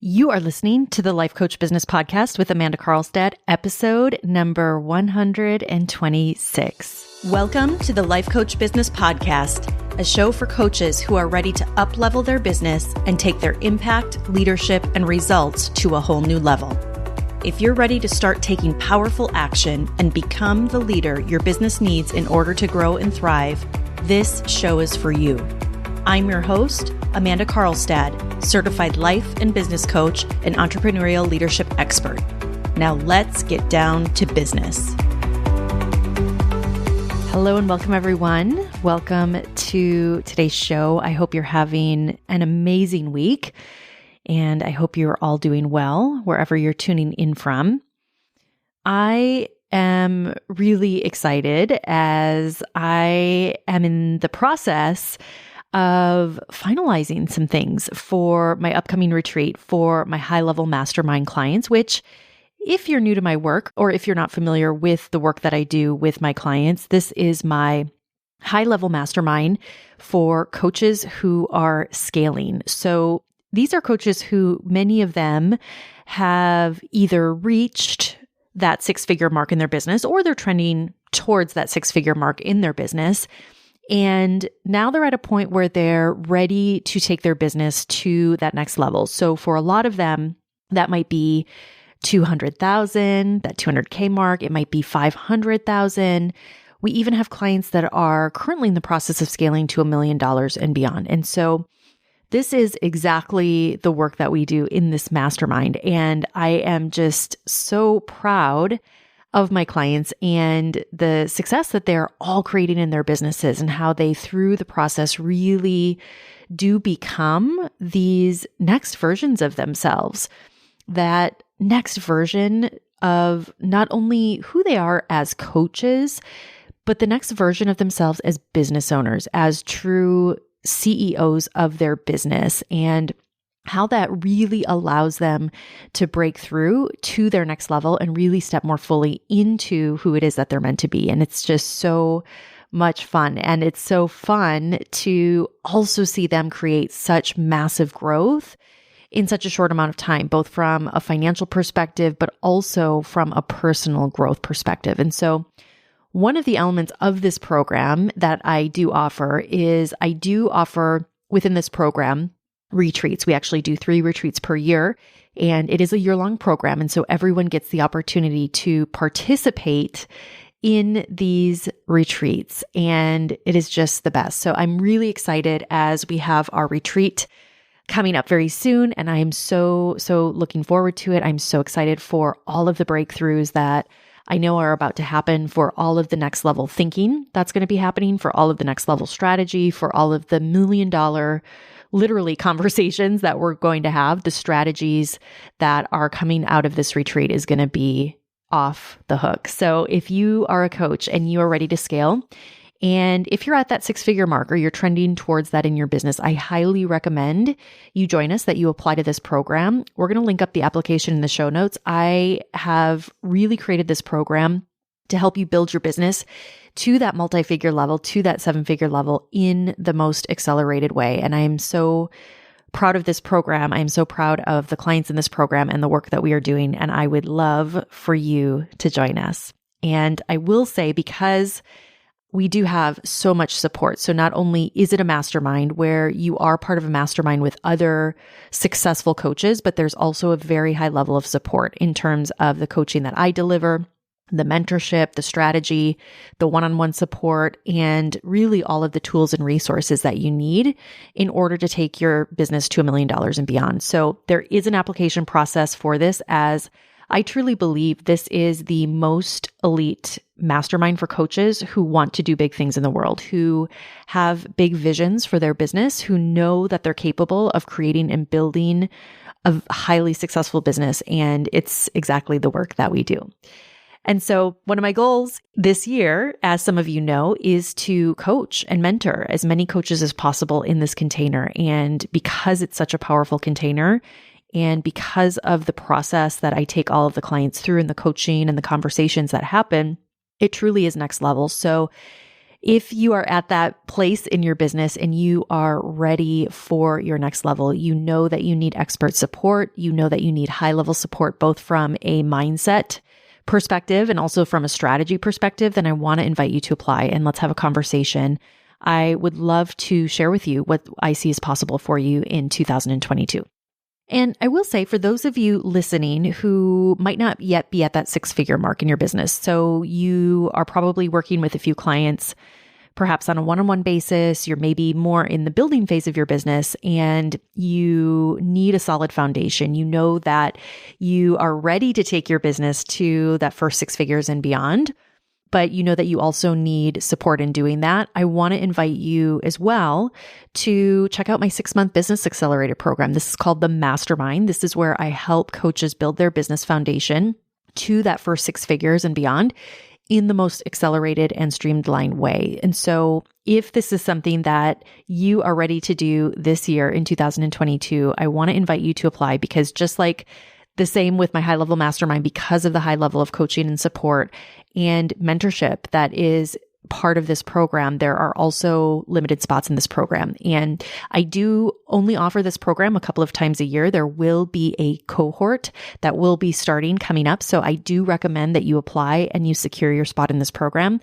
You are listening to the Life Coach Business Podcast with Amanda Carlstad, episode number 126. Welcome to the Life Coach Business Podcast, a show for coaches who are ready to up-level their business and take their impact, leadership, and results to a whole new level. If you're ready to start taking powerful action and become the leader your business needs in order to grow and thrive, this show is for you. I'm your host, Amanda Carlstad, certified life and business coach and entrepreneurial leadership expert. Now let's get down to business. Hello and welcome everyone. Welcome to today's show. I hope you're having an amazing week and I hope you're all doing well wherever you're tuning in from. I am really excited as I am in the process of finalizing some things for my upcoming retreat for my high-level mastermind clients, which if you're new to my work or if you're not familiar with the work that I do with my clients, this is my high-level mastermind for coaches who are scaling. So these are coaches who many of them have either reached that six-figure mark in their business or they're trending towards that six-figure mark in their business. And now they're at a point where they're ready to take their business to that next level. So for a lot of them, that might be 200,000, that 200K mark. It might be 500,000. We even have clients that are currently in the process of scaling to $1 million and beyond. And so this is exactly the work that we do in this mastermind. And I am just so proud of my clients and the success that they're all creating in their businesses and how they, through the process, really do become these next versions of themselves. That next version of not only who they are as coaches, but the next version of themselves as business owners, as true CEOs of their business, and how that really allows them to break through to their next level and really step more fully into who it is that they're meant to be. And it's just so much fun. And it's so fun to also see them create such massive growth in such a short amount of time, both from a financial perspective, but also from a personal growth perspective. And so one of the elements of this program that I do offer is I do offer within this program retreats. We actually do 3 retreats per year, and it is a year-long program. And so everyone gets the opportunity to participate in these retreats, and it is just the best. So I'm really excited as we have our retreat coming up very soon, and I am so looking forward to it. I'm so excited for all of the breakthroughs that I know are about to happen, for all of the next level thinking that's going to be happening, for all of the next level strategy, for all of the $1 million literally conversations that we're going to have. The strategies that are coming out of this retreat is going to be off the hook. So if you are a coach and you are ready to scale, and if you're at that six-figure mark or you're trending towards that in your business, I highly recommend you join us, that you apply to this program. We're going to link up the application in the show notes. I have really created this program to help you build your business to that multi-figure level, to that 7-figure level in the most accelerated way. And I am so proud of this program. I am so proud of the clients in this program and the work that we are doing. And I would love for you to join us. And I will say, because we do have so much support. So not only is it a mastermind where you are part of a mastermind with other successful coaches, but there's also a very high level of support in terms of the coaching that I deliver, the mentorship, the strategy, the one-on-one support, and really all of the tools and resources that you need in order to take your business to $1 million and beyond. So there is an application process for this, as I truly believe this is the most elite mastermind for coaches who want to do big things in the world, who have big visions for their business, who know that they're capable of creating and building a highly successful business. And it's exactly the work that we do. And so one of my goals this year, as some of you know, is to coach and mentor as many coaches as possible in this container. And because it's such a powerful container, and because of the process that I take all of the clients through and the coaching and the conversations that happen, it truly is next level. So If you are at that place in your business and you are ready for your next level, you know that you need expert support. You know that you need high-level support, both from a mindset perspective and also from a strategy perspective, then I want to invite you to apply and let's have a conversation. I would love to share with you what I see is possible for you in 2022. And I will say, for those of you listening who might not yet be at that six-figure mark in your business, so you are probably working with a few clients, perhaps on a one-on-one basis, you're maybe more in the building phase of your business and you need a solid foundation. You know that you are ready to take your business to that first six figures and beyond, but you know that you also need support in doing that. I want to invite you as well to check out my 6-month business accelerator program. This is called the Mastermind. This is where I help coaches build their business foundation to that first six figures and beyond in the most accelerated and streamlined way. And so if this is something that you are ready to do this year in 2022, I want to invite you to apply, because just like the same with my high-level mastermind, because of the high level of coaching and support and mentorship that is part of this program, there are also limited spots in this program. And I do only offer this program a couple of times a year. There will be a cohort that will be starting coming up. So I do recommend that you apply and you secure your spot in this program,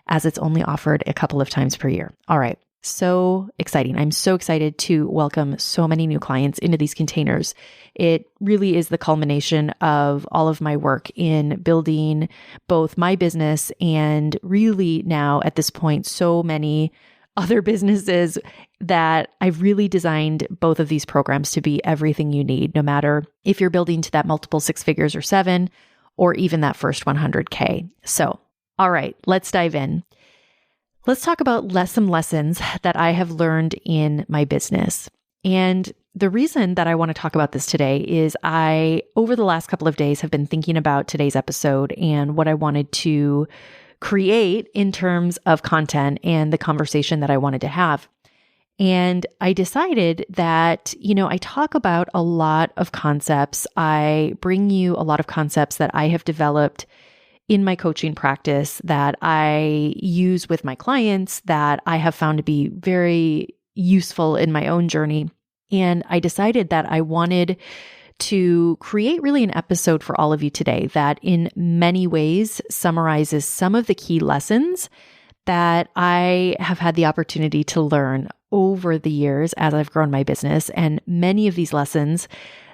as it's only offered a couple of times per year. All right. So exciting. I'm so excited to welcome so many new clients into these containers. It really is the culmination of all of my work in building both my business and really now at this point, so many other businesses, that I've really designed both of these programs to be everything you need, no matter if you're building to that multiple six figures or 7, or even that first 100K. So, all right, let's dive in. Let's talk about some lessons that I have learned in my business. And the reason that I want to talk about this today is I, over the last couple of days, have been thinking about today's episode and what I wanted to create in terms of content and the conversation that I wanted to have. And I decided that, I talk about a lot of concepts. I bring you a lot of concepts that I have developed in my coaching practice, that I use with my clients, that I have found to be very useful in my own journey. And I decided that I wanted to create really an episode for all of you today that in many ways summarizes some of the key lessons that I have had the opportunity to learn over the years as I've grown my business. And many of these lessons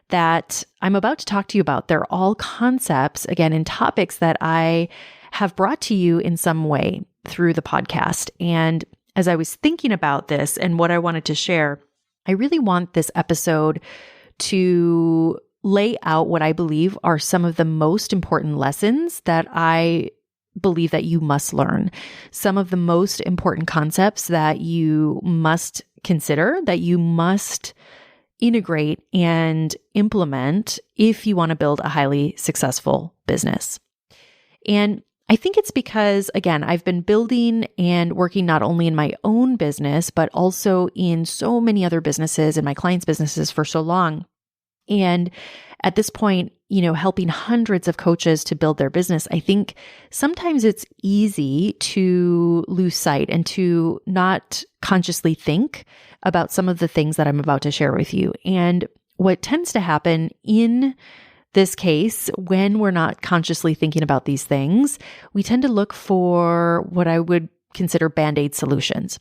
that I'm about to talk to you about, they're all concepts, again, and topics that I have brought to you in some way through the podcast. And as I was thinking about this and what I wanted to share, I really want this episode to lay out what I believe are some of the most important lessons that I believe that you must learn. Some of the most important concepts that you must consider, that you must integrate and implement if you want to build a highly successful business. And I think it's because, again, I've been building and working not only in my own business, but also in so many other businesses and my clients' businesses for so long. And at this point, helping hundreds of coaches to build their business, I think sometimes it's easy to lose sight and to not consciously think about some of the things that I'm about to share with you. And what tends to happen in this case, when we're not consciously thinking about these things, we tend to look for what I would consider Band-Aid solutions.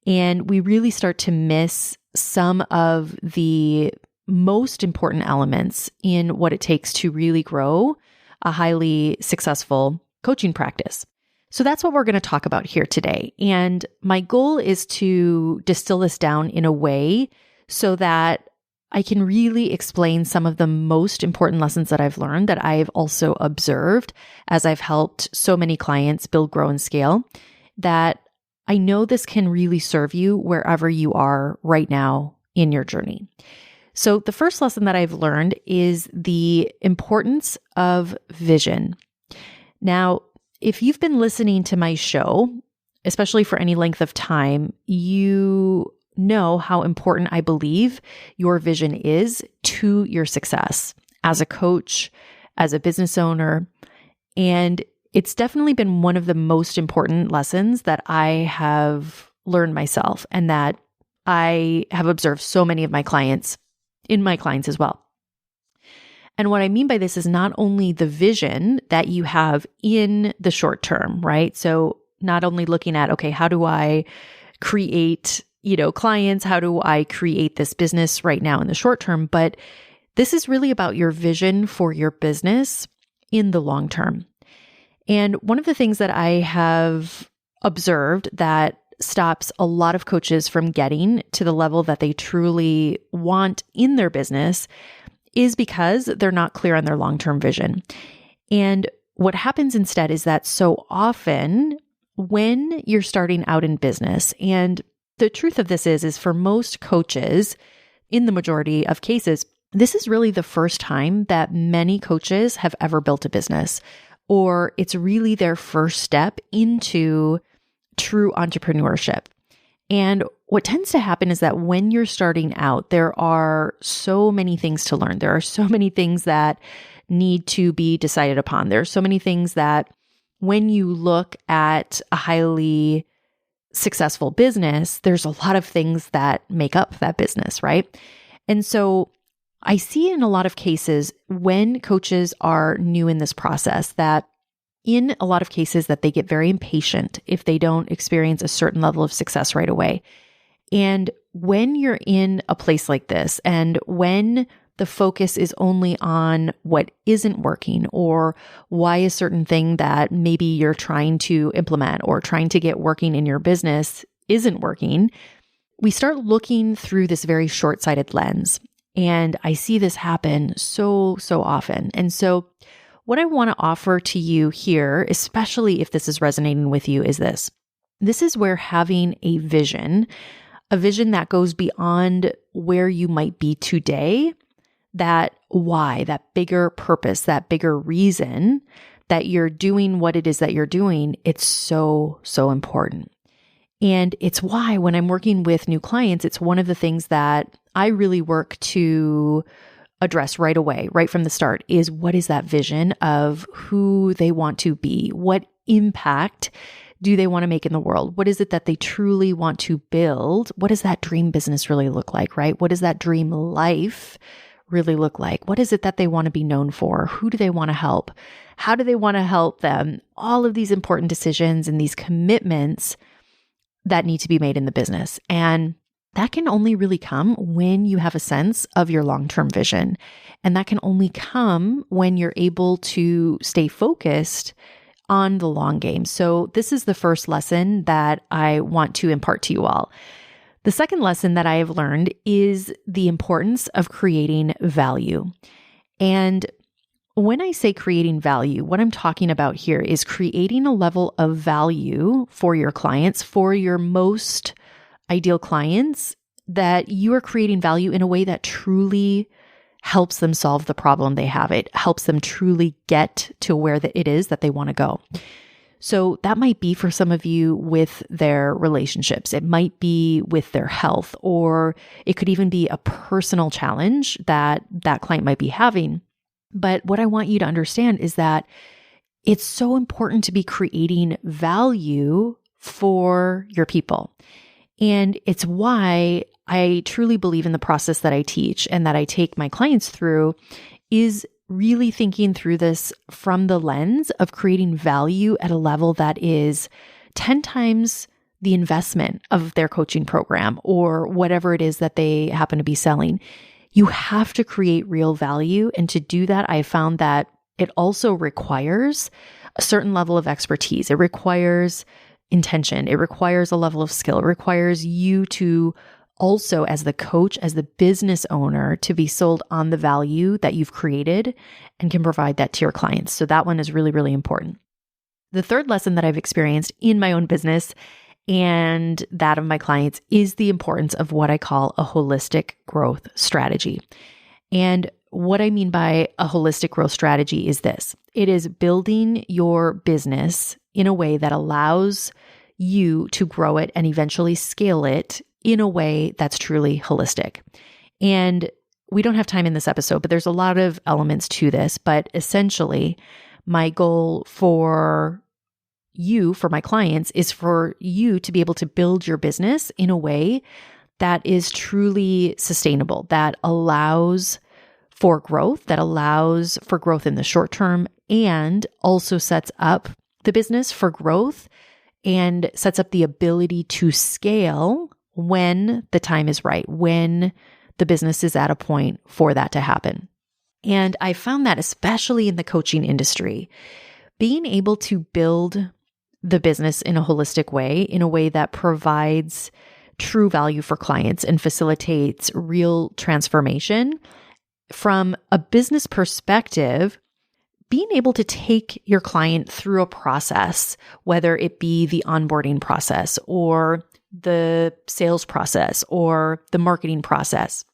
And we really start to miss some of the most important elements in what it takes to really grow a highly successful coaching practice. So that's what we're going to talk about here today. And my goal is to distill this down in a way so that I can really explain some of the most important lessons that I've learned, that I've also observed as I've helped so many clients build, grow, and scale, that I know this can really serve you wherever you are right now in your journey. So the first lesson that I've learned is the importance of vision. Now, if you've been listening to my show, especially for any length of time, you know how important I believe your vision is to your success as a coach, as a business owner. And it's definitely been one of the most important lessons that I have learned myself and that I have observed so many of my clients as well. And what I mean by this is not only the vision that you have in the short term, right? So not only looking at, okay, how do I create, clients? How do I create this business right now in the short term? But this is really about your vision for your business in the long term. And one of the things that I have observed that stops a lot of coaches from getting to the level that they truly want in their business is because they're not clear on their long-term vision. And what happens instead is that so often when you're starting out in business, and the truth of this is for most coaches, in the majority of cases, this is really the first time that many coaches have ever built a business, or it's really their first step into true entrepreneurship. And what tends to happen is that when you're starting out, there are so many things to learn. There are so many things that need to be decided upon. There are so many things that when you look at a highly successful business, there's a lot of things that make up that business, right? And so I see in a lot of cases when coaches are new in this process that in a lot of cases that they get very impatient if they don't experience a certain level of success right away. And when you're in a place like this, and when the focus is only on what isn't working or why a certain thing that maybe you're trying to implement or trying to get working in your business isn't working, we start looking through this very short-sighted lens. And I see this happen so often. And so what I want to offer to you here, especially if this is resonating with you, is this. This is where having a vision that goes beyond where you might be today, that why, that bigger purpose, that bigger reason that you're doing what it is that you're doing, it's so important. And it's why when I'm working with new clients, it's one of the things that I really work to address right away, right from the start, is what is that vision of who they want to be? What impact do they want to make in the world? What is it that they truly want to build? What does that dream business really look like, right? What does that dream life really look like? What is it that they want to be known for? Who do they want to help? How do they want to help them? All of these important decisions and these commitments that need to be made in the business. And that can only really come when you have a sense of your long-term vision. And that can only come when you're able to stay focused on the long game. So this is the first lesson that I want to impart to you all. The second lesson that I have learned is the importance of creating value. And when I say creating value, what I'm talking about here is creating a level of value for your clients, for your most ideal clients, that you are creating value in a way that truly helps them solve the problem they have. It helps them truly get to where it is that they want to go. So that might be for some of you with their relationships. It might be with their health, or it could even be a personal challenge that that client might be having. But what I want you to understand is that it's so important to be creating value for your people. And it's why I truly believe in the process that I teach and that I take my clients through is really thinking through this from the lens of creating value at a level that is 10 times the investment of their coaching program or whatever it is that they happen to be selling. You have to create real value. And to do that, I found that it also requires a certain level of expertise. It requires intention. It requires a level of skill. It requires you to also, as the coach, as the business owner, to be sold on the value that you've created and can provide that to your clients. So that one is really important. The third lesson that I've experienced in my own business and that of my clients is the importance of what I call a holistic growth strategy. And what I mean by a holistic growth strategy is this. It is building your business in a way that allows you to grow it and eventually scale it in a way that's truly holistic. And we don't have time in this episode, but there's a lot of elements to this. But essentially, My goal for you, for my clients, is for you to be able to build your business in a way that is truly sustainable, that allows for growth, that allows for growth in the short term, and also sets up the business for growth and sets up the ability to scale when the time is right, when the business is at a point for that to happen. And I found that especially in the coaching industry, being able to build the business in a holistic way, in a way that provides true value for clients and facilitates real transformation. From a business perspective, being able to take your client through a process, whether it be the onboarding process or the sales process or the marketing process.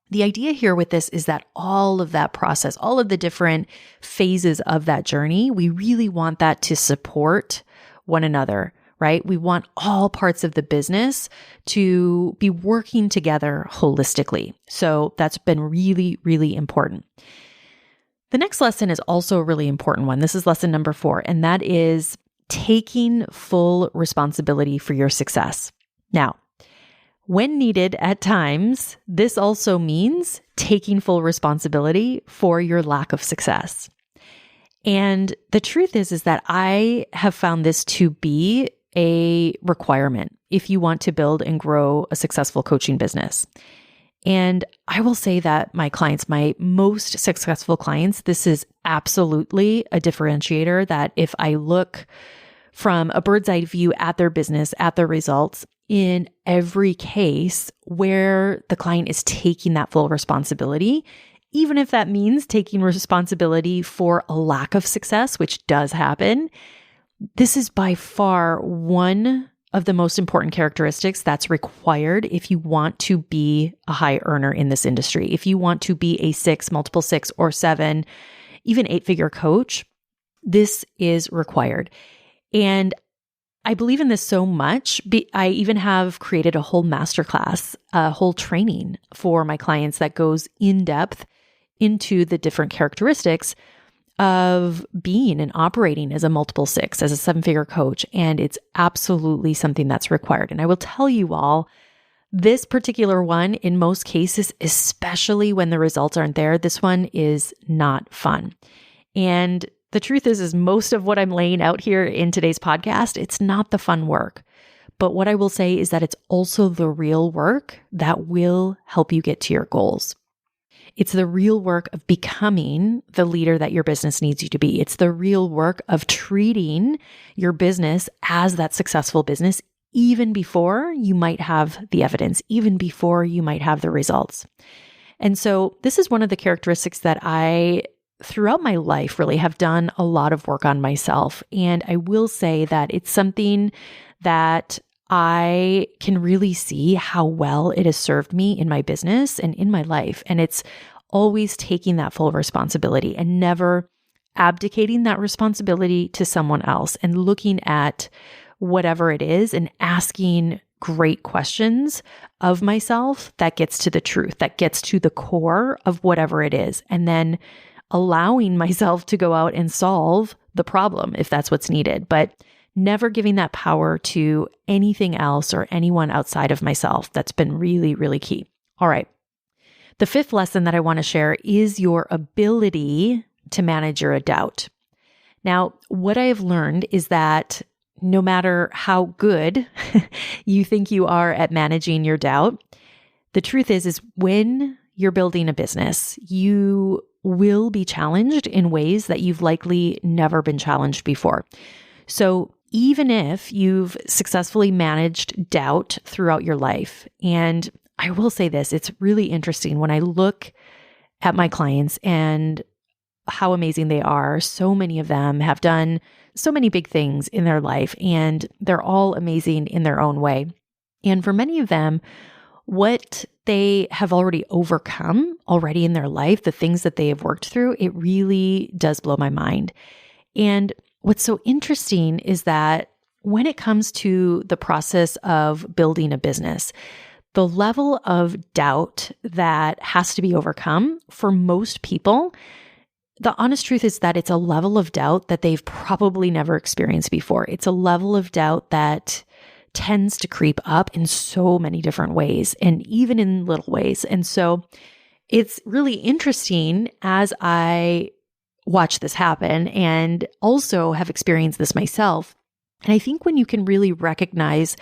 The idea here with this is that all of that process, all of the different phases of that journey, we really want that to support one another, right? We want all parts of the business to be working together holistically. So that's been really, really important. The next lesson is also a really important one. This is lesson number 4, and that is taking full responsibility for your success. Now, when needed at times, this also means taking full responsibility for your lack of success. And the truth is that I have found this to be a requirement if you want to build and grow a successful coaching business. And I will say that my clients, my most successful clients, this is absolutely a differentiator that if I look from a bird's eye view at their business, at their results, in every case where the client is taking that full responsibility, even if that means taking responsibility for a lack of success, which does happen, this is by far one of the most important characteristics that's required if you want to be a high earner in this industry. If you want to be a 6, multiple 6 or 7, even 8-figure coach, this is required. And I believe in this so much. I even have created a whole masterclass, a whole training for my clients that goes in depth into the different characteristics of being and operating as a multiple 6, as a 7-figure coach. And it's absolutely something that's required. And I will tell you all, this particular one, in most cases, especially when the results aren't there, this one is not fun. And the truth is most of what I'm laying out here in today's podcast, it's not the fun work. But what I will say is that it's also the real work that will help you get to your goals. It's the real work of becoming the leader that your business needs you to be. It's the real work of treating your business as that successful business, even before you might have the evidence, even before you might have the results. And so this is one of the characteristics that I, throughout my life, really have done a lot of work on myself. And I will say that it's something that I can really see how well it has served me in my business and in my life. And it's always taking that full responsibility and never abdicating that responsibility to someone else and looking at whatever it is and asking great questions of myself that gets to the truth, that gets to the core of whatever it is. And then allowing myself to go out and solve the problem if that's what's needed. But never giving that power to anything else or anyone outside of myself. That's been really, really key. All right. The 5th lesson that I want to share is your ability to manage your doubt. Now, what I have learned is that no matter how good you think you are at managing your doubt, the truth is when you're building a business, you will be challenged in ways that you've likely never been challenged before. So even if you've successfully managed doubt throughout your life, and I will say this, it's really interesting when I look at my clients and how amazing they are. So many of them have done so many big things in their life, and they're all amazing in their own way. And for many of them, what they have already overcome already in their life, the things that they have worked through, it really does blow my mind. And what's so interesting is that when it comes to the process of building a business, the level of doubt that has to be overcome for most people the honest truth is that it's a level of doubt that they've probably never experienced before. It's a level of doubt that tends to creep up in so many different ways, and even in little ways. And so it's really interesting as I watch this happen and also have experienced this myself. And I think when you can really recognize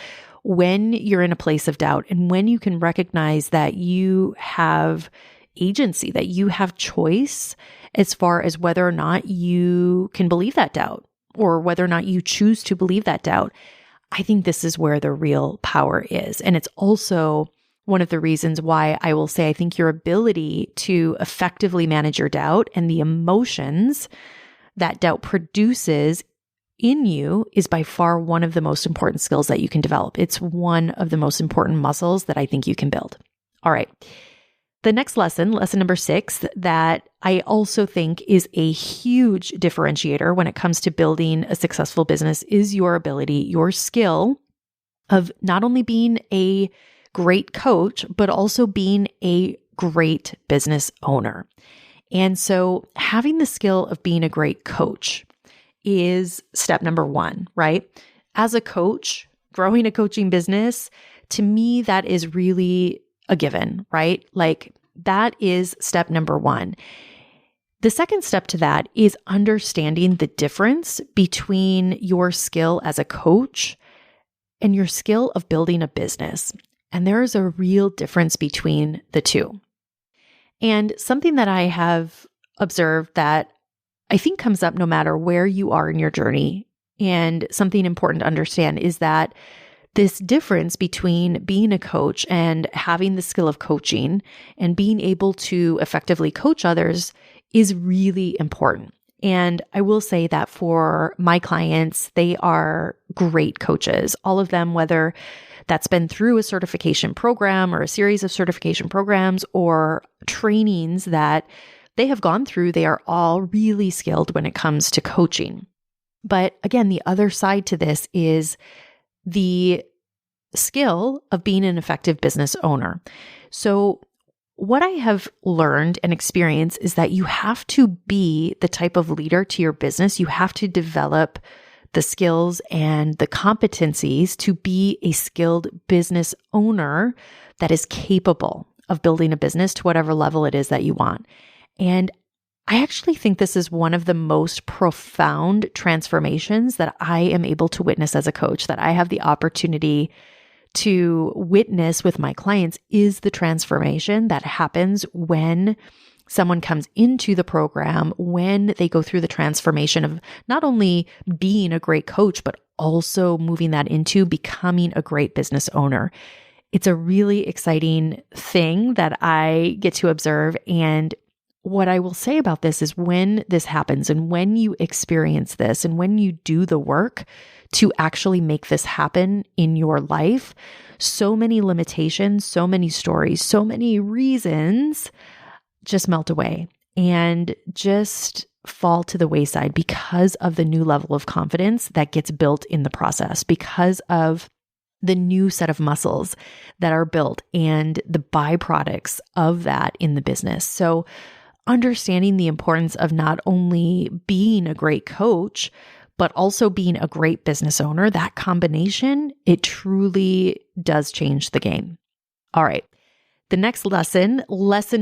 when you're in a place of doubt and when you can recognize that you have agency, that you have choice as far as whether or not you can believe that doubt or whether or not you choose to believe that doubt, I think this is where the real power is. And it's also one of the reasons why I will say I think your ability to effectively manage your doubt and the emotions that doubt produces in you is by far one of the most important skills that you can develop. It's one of the most important muscles that I think you can build. All right. The next lesson number 6, that I also think is a huge differentiator when it comes to building a successful business is your ability, your skill of not only being a great coach, but also being a great business owner. And so having the skill of being a great coach is step number 1, right? As a coach, growing a coaching business, to me, that is really a given, right? Like that is step number 1. The second step to that is understanding the difference between your skill as a coach and your skill of building a business. And there is a real difference between the two. And something that I have observed that I think comes up no matter where you are in your journey, and something important to understand is that this difference between being a coach and having the skill of coaching and being able to effectively coach others is really important. And I will say that for my clients, they are great coaches. All of them, whether that's been through a certification program or a series of certification programs or trainings that they have gone through, they are all really skilled when it comes to coaching. But again, the other side to this is the skill of being an effective business owner. So what I have learned and experienced is that you have to be the type of leader to your business. You have to develop the skills and the competencies to be a skilled business owner that is capable of building a business to whatever level it is that you want. And I actually think this is one of the most profound transformations that I am able to witness as a coach, that I have the opportunity to witness with my clients, is the transformation that happens when someone comes into the program, when they go through the transformation of not only being a great coach, but also moving that into becoming a great business owner. It's a really exciting thing that I get to observe. And what I will say about this is when this happens and when you experience this and when you do the work to actually make this happen in your life, so many limitations, so many stories, so many reasons just melt away and just fall to the wayside because of the new level of confidence that gets built in the process, because of the new set of muscles that are built and the byproducts of that in the business. So understanding the importance of not only being a great coach, but also being a great business owner, that combination, it truly does change the game. All right. The next lesson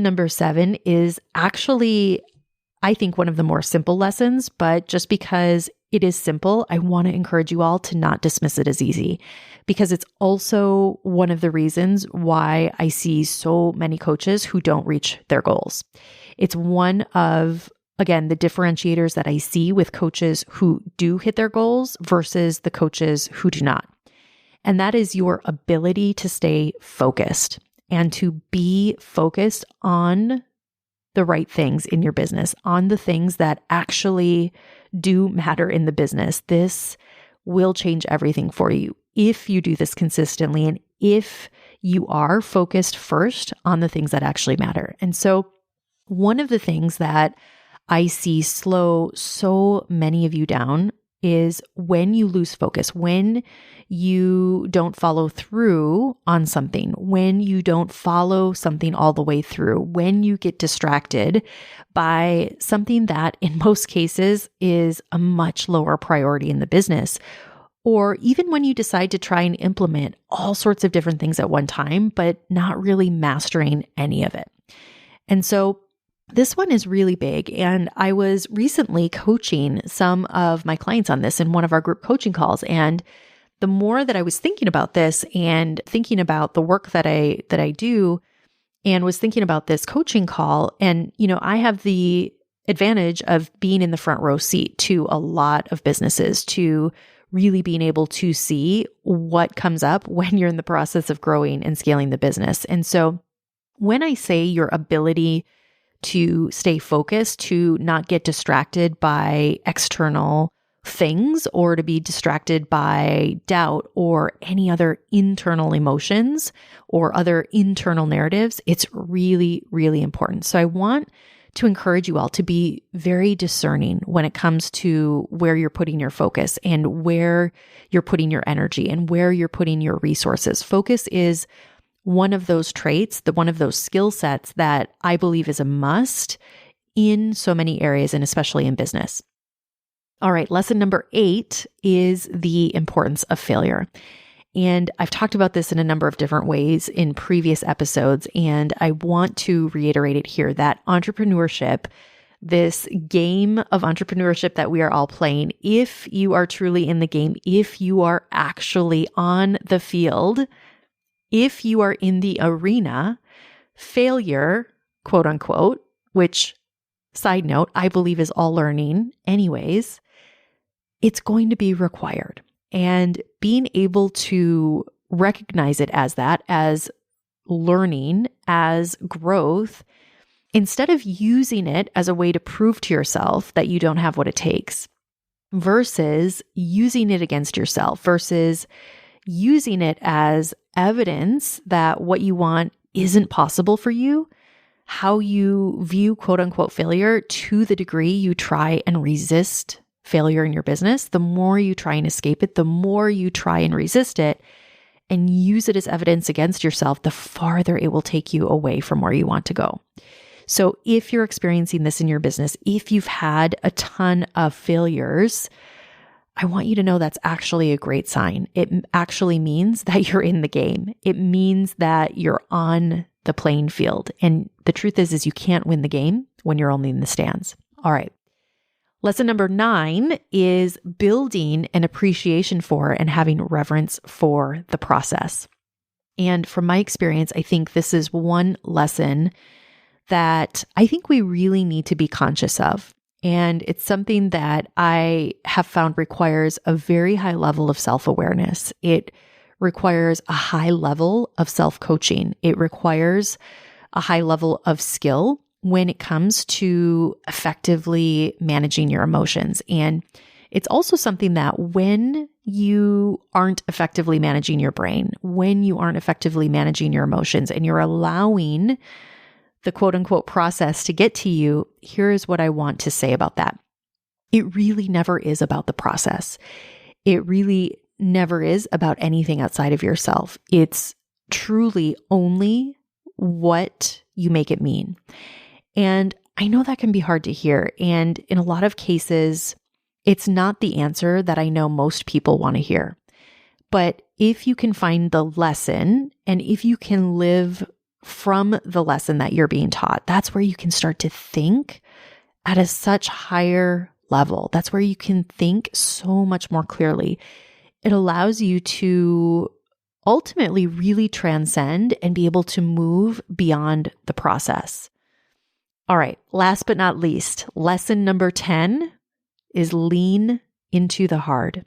number 7, is actually, I think, one of the more simple lessons, but just because it is simple, I want to encourage you all to not dismiss it as easy, because it's also one of the reasons why I see so many coaches who don't reach their goals. It's one of, again, the differentiators that I see with coaches who do hit their goals versus the coaches who do not. And that is your ability to stay focused and to be focused on the right things in your business, on the things that actually do matter in the business. This will change everything for you if you do this consistently and if you are focused first on the things that actually matter. And so one of the things that I see slow so many of you down is when you lose focus, when you don't follow through on something, when you don't follow something all the way through, when you get distracted by something that in most cases is a much lower priority in the business, or even when you decide to try and implement all sorts of different things at one time, but not really mastering any of it. And so this one is really big. And I was recently coaching some of my clients on this in one of our group coaching calls. And the more that I was thinking about this and thinking about the work that I do and was thinking about this coaching call, and I have the advantage of being in the front row seat to a lot of businesses, to really being able to see what comes up when you're in the process of growing and scaling the business. And so when I say your ability to stay focused, to not get distracted by external things or to be distracted by doubt or any other internal emotions or other internal narratives, it's really, really important. So I want to encourage you all to be very discerning when it comes to where you're putting your focus and where you're putting your energy and where you're putting your resources. Focus is one of those traits, one of those skill sets that I believe is a must in so many areas and especially in business. All right, lesson number 8 is the importance of failure. And I've talked about this in a number of different ways in previous episodes, and I want to reiterate it here that entrepreneurship, this game of entrepreneurship that we are all playing, if you are truly in the game, if you are actually on the field, if you are in the arena, failure, quote unquote, which side note, I believe is all learning anyways, it's going to be required. And being able to recognize it as that, as learning, as growth, instead of using it as a way to prove to yourself that you don't have what it takes, versus using it against yourself, versus using it as evidence that what you want isn't possible for you, how you view quote unquote failure to the degree you try and resist failure in your business, the more you try and escape it, the more you try and resist it and use it as evidence against yourself, the farther it will take you away from where you want to go. So if you're experiencing this in your business, if you've had a ton of failures, I want you to know that's actually a great sign. It actually means that you're in the game. It means that you're on the playing field. And the truth is you can't win the game when you're only in the stands. All right. Lesson number 9 is building an appreciation for and having reverence for the process. And from my experience, I think this is one lesson that I think we really need to be conscious of. And it's something that I have found requires a very high level of self-awareness. It requires a high level of self-coaching. It requires a high level of skill when it comes to effectively managing your emotions. And it's also something that when you aren't effectively managing your brain, when you aren't effectively managing your emotions, and you're allowing the quote unquote process to get to you, here's what I want to say about that. It really never is about the process. It really never is about anything outside of yourself. It's truly only what you make it mean. And I know that can be hard to hear. And in a lot of cases, it's not the answer that I know most people want to hear. But if you can find the lesson and if you can live from the lesson that you're being taught, that's where you can start to think at a such higher level. That's where you can think so much more clearly. It allows you to ultimately really transcend and be able to move beyond the process. All right, last but not least, lesson number 10 is lean into the hard.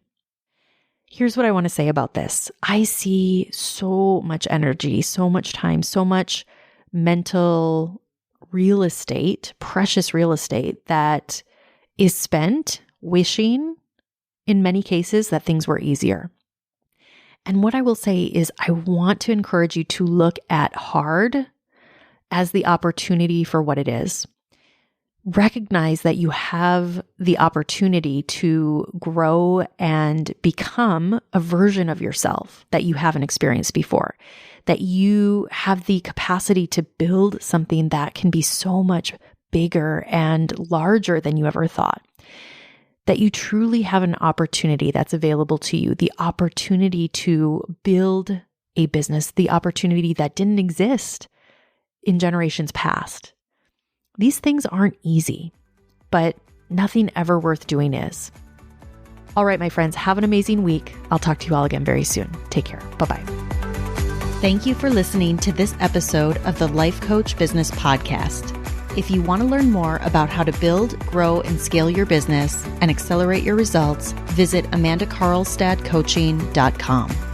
Here's what I want to say about this. I see so much energy, so much time, so much mental real estate, precious real estate that is spent wishing, in many cases, that things were easier. And what I will say is I want to encourage you to look at hard as the opportunity for what it is. recognize that you have the opportunity to grow and become a version of yourself that you haven't experienced before, that you have the capacity to build something that can be so much bigger and larger than you ever thought, that you truly have an opportunity that's available to you, the opportunity to build a business, the opportunity that didn't exist in generations past. These things aren't easy, but nothing ever worth doing is. All right, my friends, have an amazing week. I'll talk to you all again very soon. Take care. Bye-bye. Thank you for listening to this episode of the Life Coach Business Podcast. If you want to learn more about how to build, grow, and scale your business and accelerate your results, visit amandakarlstadcoaching.com.